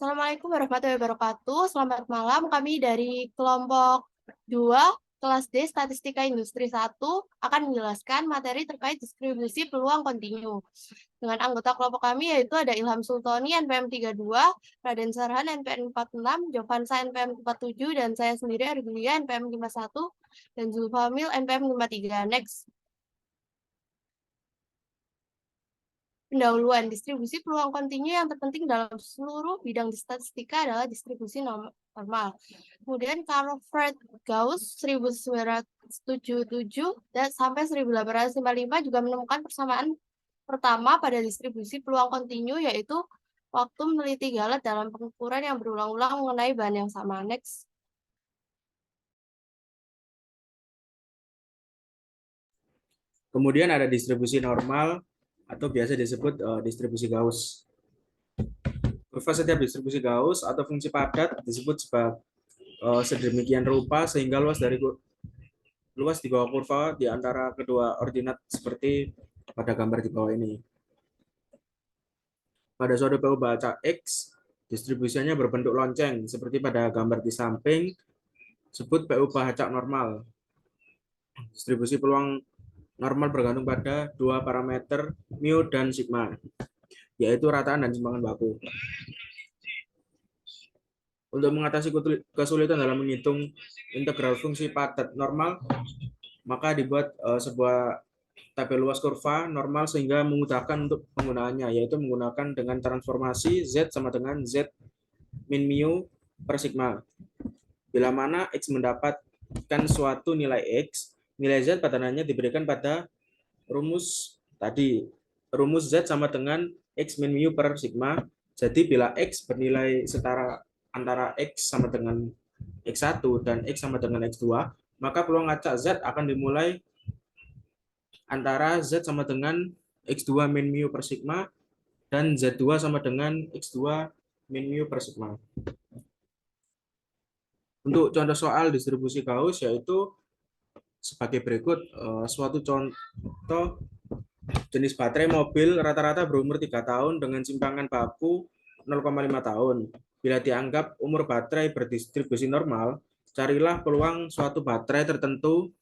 Assalamualaikum warahmatullahi wabarakatuh. Selamat malam. Kami dari kelompok 2 kelas D Statistika Industri 1 akan menjelaskan materi terkait distribusi peluang kontinu. Dengan anggota kelompok kami yaitu ada Ilham Sultoni NPM 32, Raden Sarhan NPM 46, Jovansa NPM 47, dan saya sendiri Argulia NPM 51, dan Zulfamil NPM 53. Next. Pendahuluan, distribusi peluang kontinu yang terpenting dalam seluruh bidang statistika adalah distribusi normal. Kemudian Karl Fred Gauss 1977 dan sampai 1855 juga menemukan persamaan pertama pada distribusi peluang kontinu, yaitu waktu meneliti Galet dalam pengukuran yang berulang-ulang mengenai bahan yang sama. Next. Kemudian ada distribusi normal atau biasa disebut distribusi Gauss. Kurva setiap distribusi Gauss atau fungsi padat disebut sebagai sedemikian rupa sehingga luas di bawah kurva di antara kedua ordinat seperti pada gambar di bawah ini. Pada suatu PU baca X, distribusinya berbentuk lonceng seperti pada gambar di samping, sebut PU baca normal. Distribusi peluang normal bergantung pada dua parameter mu dan sigma, yaitu rataan dan simpangan baku. Untuk mengatasi kesulitan dalam menghitung integral fungsi padat normal, maka dibuat sebuah tabel luas kurva normal sehingga memudahkan untuk penggunaannya, yaitu menggunakan dengan transformasi Z sama dengan Z min mu per sigma. Bila mana X mendapatkan suatu nilai X, nilai Z padanannya diberikan pada rumus tadi. Rumus Z sama dengan X min mu per sigma. Jadi bila X bernilai setara antara X sama dengan X1 dan X sama dengan X2, maka peluang acak Z akan dimulai antara Z sama dengan X2 min mu per sigma dan Z2 sama dengan X2 min mu per sigma. Untuk contoh soal distribusi Gauss yaitu sebagai berikut. Suatu contoh jenis baterai mobil rata-rata berumur 3 tahun dengan simpangan baku 0,5 tahun. Bila dianggap umur baterai berdistribusi normal, carilah peluang suatu baterai tertentu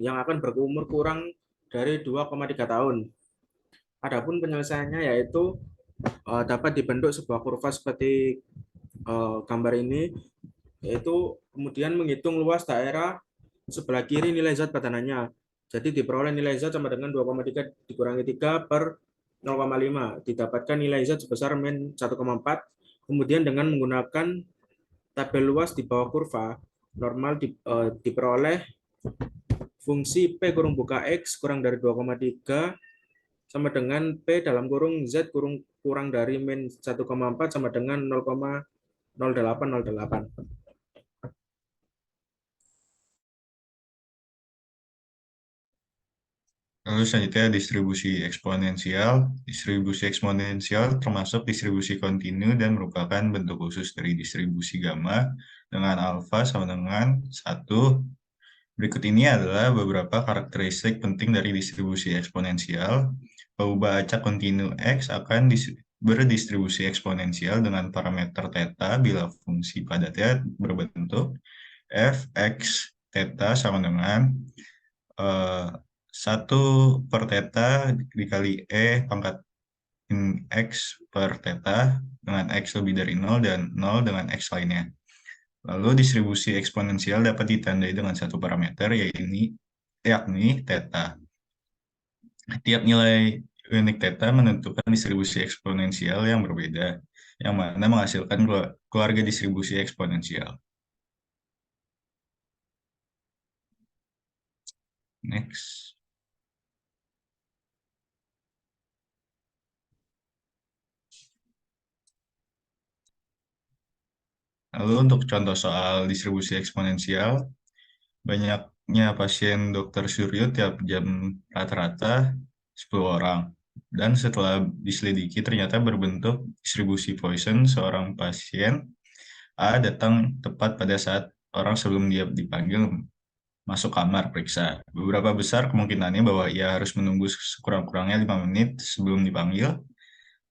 yang akan berumur kurang dari 2,3 tahun. Adapun penyelesaiannya yaitu dapat dibentuk sebuah kurva seperti gambar ini, yaitu kemudian menghitung luas daerah sebelah kiri nilai Z padanannya. Jadi diperoleh nilai Z sama dengan 2,3 dikurangi 3 per 0,5. Didapatkan nilai Z sebesar min 1,4. Kemudian dengan menggunakan tabel luas di bawah kurva, normal diperoleh fungsi P kurung buka X kurang dari 2,3 sama dengan P dalam kurung Z kurang dari min 1,4 sama dengan 0,0808. Lalu selanjutnya distribusi eksponensial. Distribusi eksponensial termasuk distribusi kontinu dan merupakan bentuk khusus dari distribusi gamma dengan alfa sama dengan 1. Berikut ini adalah beberapa karakteristik penting dari distribusi eksponensial. Perubahan acak kontinu X akan berdistribusi eksponensial dengan parameter theta bila fungsi padatnya berbentuk f x theta sama dengan 1 per theta dikali pangkat X per theta dengan X lebih dari 0 dan 0 dengan X lainnya. Lalu distribusi eksponensial dapat ditandai dengan satu parameter yakni theta. Tiap nilai unik theta menentukan distribusi eksponensial yang berbeda, yang mana menghasilkan keluarga distribusi eksponensial. Next. Lalu untuk contoh soal distribusi eksponensial, banyaknya pasien Dr. Suryo tiap jam rata-rata 10 orang. Dan setelah diselidiki ternyata berbentuk distribusi Poisson seorang pasien A datang tepat pada saat orang sebelum dia dipanggil masuk kamar periksa. Beberapa besar kemungkinannya bahwa ia harus menunggu sekurang-kurangnya 5 menit sebelum dipanggil.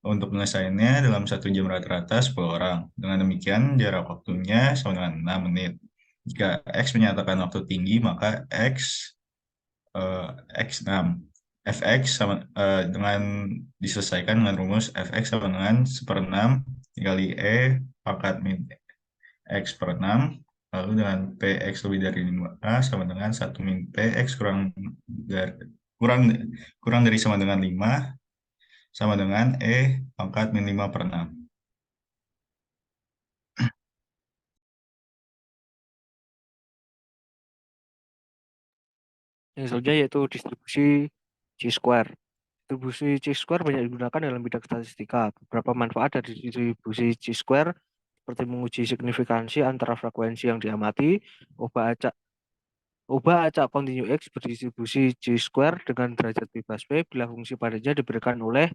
Untuk menyelesaikannya dalam 1 jam rata-rata 10 orang. Dengan demikian, jarak waktunya sama dengan 6 menit. Jika X menyatakan waktu tinggi, maka X6. Fx sama dengan diselesaikan dengan rumus Fx sama dengan 1/6 dikali E pangkat min X per 6. Lalu dengan Px lebih dari 5 sama dengan 1 min Px kurang dari sama dengan 5 sama dengan E pangkat min 5 per 6. Yang selanjutnya yaitu distribusi chi-square. Distribusi chi-square banyak digunakan dalam bidang statistika. Beberapa manfaat dari distribusi chi-square seperti menguji signifikansi antara frekuensi yang diamati, ubah acak kontinu X berdistribusi chi-square dengan derajat bebas V bila fungsi padanya diberikan oleh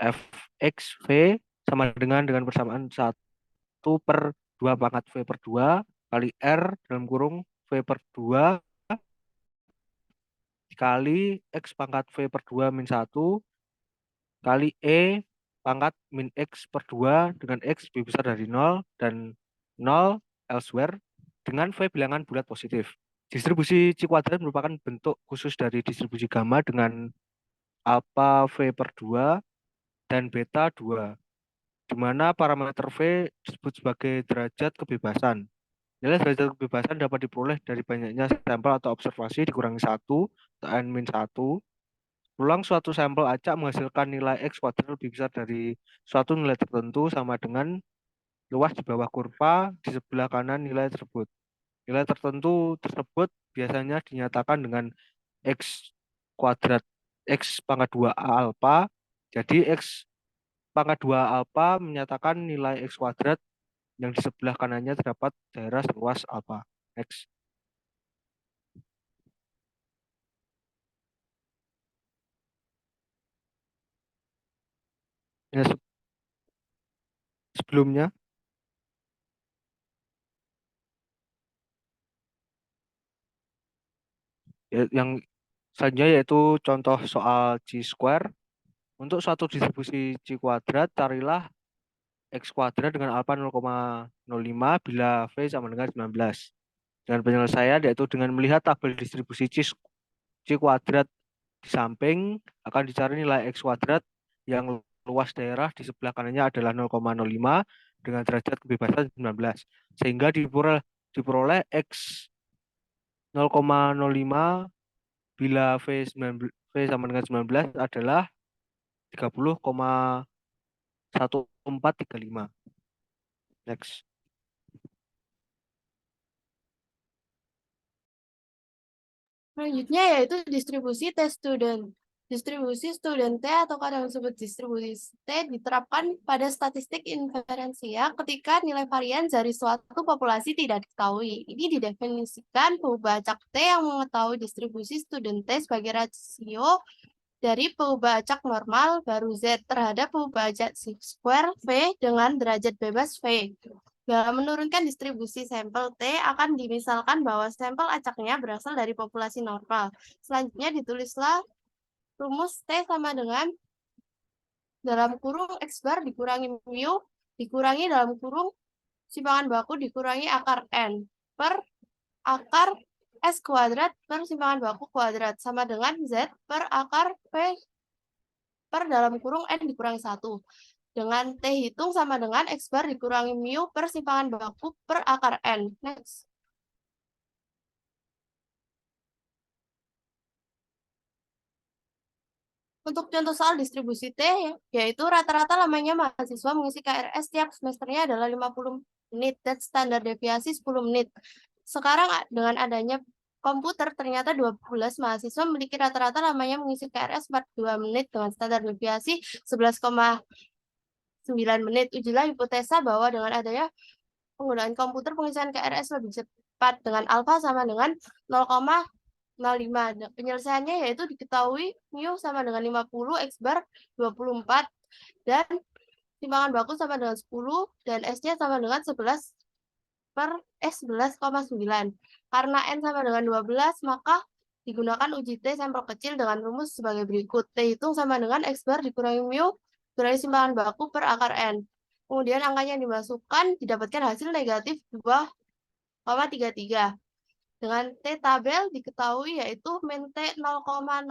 Fx V sama dengan persamaan 1/2 pangkat V per 2 kali R dalam kurung V per 2 dikali X pangkat V per 2 min 1 kali E pangkat min X per 2 dengan X lebih besar dari 0 dan 0 elsewhere dengan V bilangan bulat positif. Distribusi chi kuadrat merupakan bentuk khusus dari distribusi gamma dengan alpha V per 2 dan beta 2, di mana parameter V disebut sebagai derajat kebebasan. Nilai derajat kebebasan dapat diperoleh dari banyaknya sampel atau observasi dikurangi 1 atau N-1. Ulang suatu sampel acak menghasilkan nilai X kuadrat lebih besar dari suatu nilai tertentu sama dengan luas di bawah kurva di sebelah kanan nilai tersebut. Nilai tertentu tersebut biasanya dinyatakan dengan X kuadrat X pangkat 2 alpha. Jadi X pangkat 2 alpha menyatakan nilai X kuadrat yang di sebelah kanannya terdapat daerah seluas alpha. X. Ya, sebelumnya yang selanjutnya yaitu contoh soal chi-square. Untuk suatu distribusi chi kuadrat, carilah X kuadrat dengan alpha 0,05 bila V sama dengan 19. Dengan penyelesaian yaitu dengan melihat tabel distribusi chi kuadrat di samping akan dicari nilai X kuadrat yang luas daerah di sebelah kanannya adalah 0,05 dengan derajat kebebasan 19. Sehingga diperoleh X 0,05 bila V sama dengan 19 adalah 30,1435. Next. Selanjutnya yaitu distribusi T student. Distribusi student T atau kadang disebut distribusi T diterapkan pada statistik inferensial ketika nilai varian dari suatu populasi tidak diketahui. Ini didefinisikan pengubah acak T yang mengetahui distribusi student T sebagai rasio dari pengubah acak normal baru Z terhadap pengubah acak square V dengan derajat bebas V. Dalam menurunkan distribusi sampel T akan dimisalkan bahwa sampel acaknya berasal dari populasi normal. Selanjutnya ditulislah rumus T sama dengan dalam kurung X bar dikurangi mu dikurangi dalam kurung simpangan baku dikurangi akar N per akar S kuadrat per simpangan baku kuadrat sama dengan Z per akar P per dalam kurung N dikurangi 1. Dengan T hitung sama dengan X bar dikurangi mu per simpangan baku per akar N. Next. Untuk contoh soal distribusi T, yaitu rata-rata lamanya mahasiswa mengisi KRS setiap semesternya adalah 50 menit dan standar deviasi 10 menit. Sekarang dengan adanya komputer, ternyata 12 mahasiswa memiliki rata-rata lamanya mengisi KRS 42 menit dengan standar deviasi 11,9 menit. Ujilah hipotesa bahwa dengan adanya penggunaan komputer pengisian KRS lebih cepat dengan alfa sama dengan 0,05. Penyelesaiannya yaitu diketahui mu sama dengan 50, X bar 24, dan timbangan baku sama dengan 10, dan S-nya sama dengan 11 per S 11,9. Karena N sama dengan 12, maka digunakan uji T sampel kecil dengan rumus sebagai berikut. T hitung sama dengan X bar dikurangi mu dikurangi simpangan baku per akar N. Kemudian angkanya yang dimasukkan didapatkan hasil negatif 2,33. Dengan T tabel diketahui yaitu min T 0,05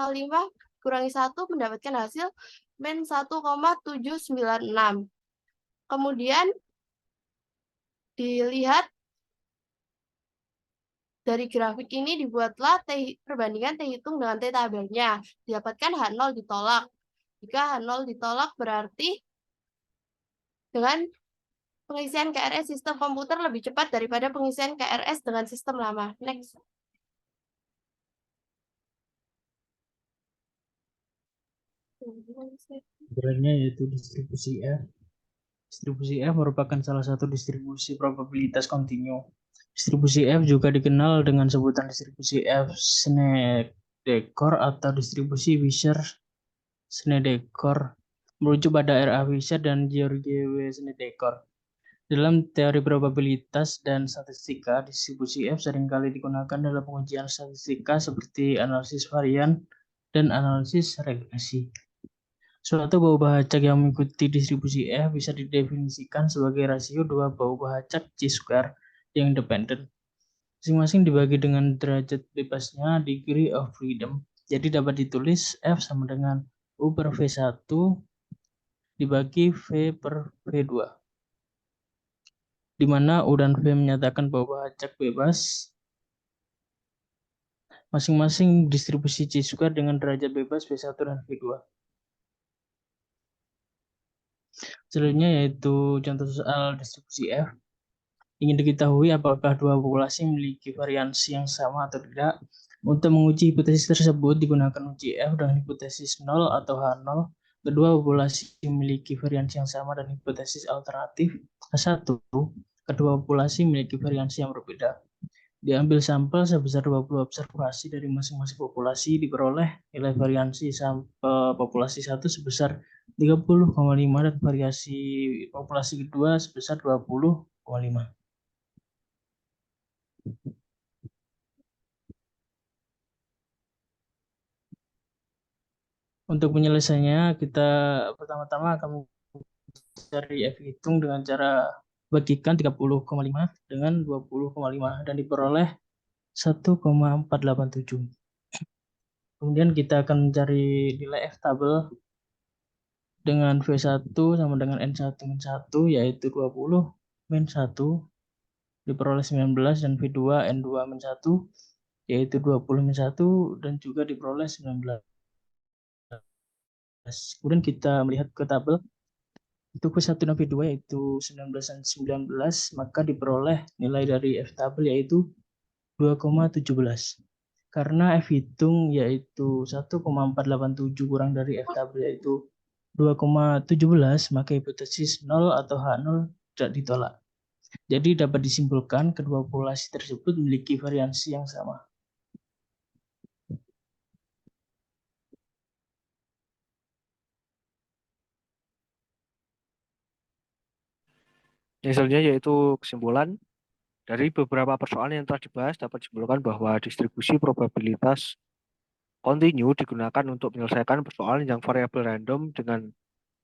kurangi 1 mendapatkan hasil min 1,796. Kemudian dilihat dari grafik ini dibuatlah perbandingan T hitung dengan T tabelnya. Didapatkan H0 ditolak. Jika H0 ditolak berarti dengan pengisian KRS sistem komputer lebih cepat daripada pengisian KRS dengan sistem lama. Next. Sebenarnya yaitu distribusi F. Distribusi F merupakan salah satu distribusi probabilitas kontinu. Distribusi F juga dikenal dengan sebutan distribusi F Snedeker atau distribusi Wieser-Snedeker, merujuk pada R.A. Wieser dan George W. Snedeker. Dalam teori probabilitas dan statistika, distribusi F seringkali digunakan dalam pengujian statistika seperti analisis varian dan analisis regresi. Suatu bau bahacak yang mengikuti distribusi F bisa didefinisikan sebagai rasio dua bau bahacak chi-square yang independen. Masing-masing dibagi dengan derajat bebasnya degree of freedom. Jadi dapat ditulis F sama dengan U per V1 dibagi V per V2. Di mana U dan V menyatakan bau bahacak bebas. Masing-masing distribusi chi-square dengan derajat bebas V1 dan V2. Selanjutnya yaitu contoh soal distribusi F. Ingin diketahui apakah dua populasi memiliki variansi yang sama atau tidak. Untuk menguji hipotesis tersebut digunakan uji F dengan hipotesis 0 atau H0. Kedua populasi memiliki variansi yang sama dan hipotesis alternatif H1. Kedua populasi memiliki variansi yang berbeda. Diambil sampel sebesar 20 observasi dari masing-masing populasi, diperoleh nilai variasi sampel populasi 1 sebesar 30,5 dan variasi populasi kedua sebesar 20,5. Untuk penyelesaiannya, kita pertama-tama akan mencari F hitung dengan cara bagikan 30,5 dengan 20,5 dan diperoleh 1,487. Kemudian kita akan mencari nilai F tabel dengan V1 sama dengan N1 min 1 yaitu 20 min 1 diperoleh 19 dan V2 N2 min 1 yaitu 20 min 1 dan juga diperoleh 19. Kemudian kita melihat ke tabel untuk V1 dan V2 yaitu 19 dan 19 maka diperoleh nilai dari F tabel yaitu 2,17. Karena F hitung yaitu 1,487 kurang dari F tabel yaitu 2,17 maka hipotesis 0 atau H0 tidak ditolak. Jadi dapat disimpulkan kedua populasi tersebut memiliki variansi yang sama. Yang selanjutnya yaitu kesimpulan. Dari beberapa persoalan yang telah dibahas dapat disimpulkan bahwa distribusi probabilitas kontinu digunakan untuk menyelesaikan persoalan yang variabel random dengan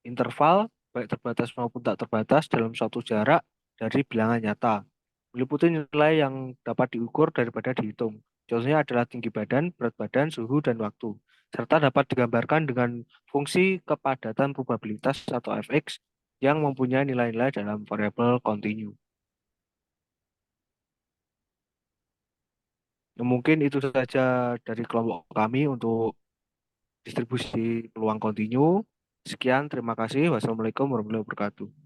interval baik terbatas maupun tak terbatas dalam suatu jarak dari bilangan nyata. Meliputi nilai yang dapat diukur daripada dihitung. Contohnya adalah tinggi badan, berat badan, suhu, dan waktu. Serta dapat digambarkan dengan fungsi kepadatan probabilitas atau fx yang mempunyai nilai-nilai dalam variabel kontinu. Mungkin itu saja dari kelompok kami untuk distribusi peluang kontinu. Sekian, terima kasih. Wassalamualaikum warahmatullahi wabarakatuh.